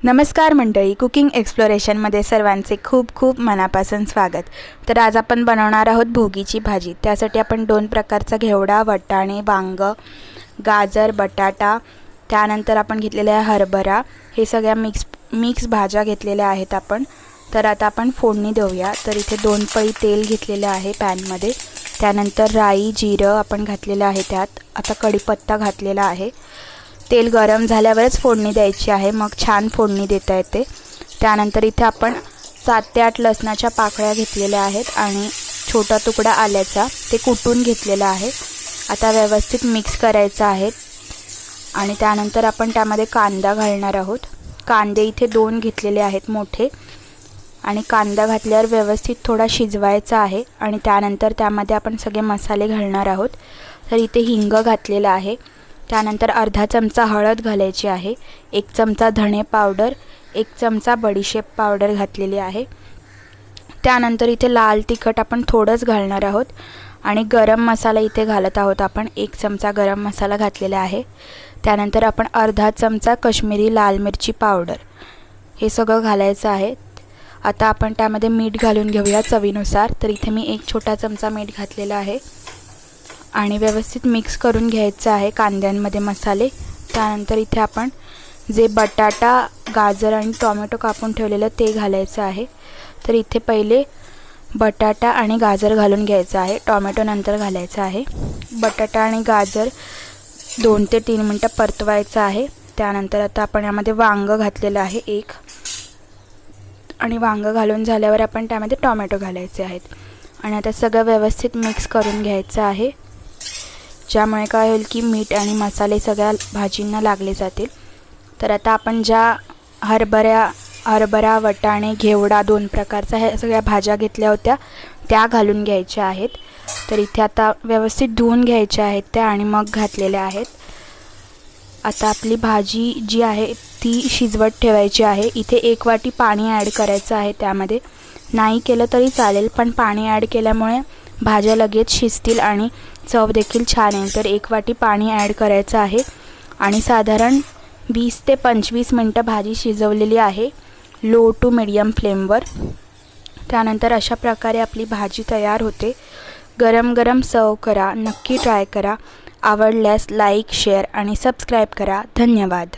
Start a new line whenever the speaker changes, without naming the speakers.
नमस्कार मंडळी, कुकिंग एक्सप्लोरेशनमध्ये सर्वांचे खूप खूप मनापासून स्वागत। तर आज आपण बनवणार आहोत भोगीची भाजी। त्यासाठी आपण दोन प्रकारचा घेवडा, वाटाणे, वांग, गाजर, बटाटा, त्यानंतर आपण घेतलेला आहे हरभरा, हे सगळ्या मिक्स भाज्या घेतलेल्या आहेत आपण। तर आता आपण फोडणी देऊया। तर इथे 2 पळी तेल घेतलेले आहे पॅनमध्ये, त्यानंतर राई जिरं आपण घातलेलं आहे त्यात। आता कढीपत्ता घातलेला आहे। तेल गरम झाल्यावरच फोडणी द्यायची आहे, मग छान फोडणी देता येते। त्यानंतर इथे आपण 7 ते 8 लसणाच्या पाकळ्या घेतलेल्या आहेत आणि छोटा तुकडा आल्याचा ते कुटून घेतलेला आहे। आता व्यवस्थित मिक्स करायचं आहे आणि त्यानंतर आपण त्यामध्ये कांदा घालणार आहोत। कांदे इथे 2 घेतलेले आहेत मोठे, आणि कांदा घातल्यावर व्यवस्थित थोडा शिजवायचा आहे आणि त्यानंतर त्यामध्ये आपण सगळे मसाले घालणार आहोत। तर इथे हिंग घातलेला आहे, त्यानंतर अर्धा चमचा हळद घालायची आहे, 1 चमचा धणे पावडर, 1 चमचा बडीशेप पावडर घातलेली आहे। त्यानंतर इथे लाल तिखट आपण थोडंच घालणार आहोत आणि गरम मसाला इथे घालत आहोत आपण, 1 चमचा गरम मसाला घातलेला आहे। त्यानंतर आपण अर्धा चमचा काश्मीरी लाल मिरची पावडर, हे सगळं घालायचं आहे। आता आपण त्यामध्ये मीठ घालून घेऊया चवीनुसार। तर इथे मी 1 छोटा चमचा मीठ घातलेला आहे आणि व्यवस्थित मिक्स करून घ्यायचं आहे कांद्यांमध्ये मसाले। त्यानंतर इथे आपण जे बटाटा, गाजर आणि टोमॅटो कापून ठेवलेलं ते घालायचं आहे। तर इथे पहिले बटाटा आणि गाजर घालून घ्यायचं आहे, टोमॅटो नंतर घालायचं आहे। बटाटा आणि गाजर 2 ते 3 मिनिटं परतवायचं आहे। त्यानंतर आता आपण यामध्ये वांग घातलेलं आहे 1, आणि वांग घालून झाल्यावर आपण त्यामध्ये टोमॅटो घालायचे आहेत आणि आता सगळं व्यवस्थित मिक्स करून घ्यायचं आहे, ज्यामुळे काय होईल की मीठ आणि मसाले सगळ्या भाजींना लागले जातील। तर आता आपण ज्या हरभरा, वाटाणे, घेवडा 2 प्रकारचा ह्या सगळ्या भाज्या घेतल्या होत्या त्या घालून घ्यायच्या आहेत। तर इथे आता व्यवस्थित धुवून घ्यायच्या आहेत त्या आणि मग घातलेल्या आहेत। आता आपली भाजी जी आहे ती शिजवत ठेवायची आहे। इथे 1 वाटी पाणी ॲड करायचं आहे, त्यामध्ये नाही केलं तरी चालेल, पण पाणी ॲड केल्यामुळे भाज्या लगेच शिजतील आणि चव देखील छान येईल। तर 1 वाटी पाणी ॲड करायचं आहे आणि साधारण 20 ते 25 मिनटं भाजी शिजवलेली आहे लो टू मीडियम फ्लेमवर। त्यानंतर अशा प्रकारे आपली भाजी तयार होते। गरम गरम सर्व करा, नक्की ट्राय करा। आवडल्यास लाईक, शेअर आणि सबस्क्राईब करा। धन्यवाद।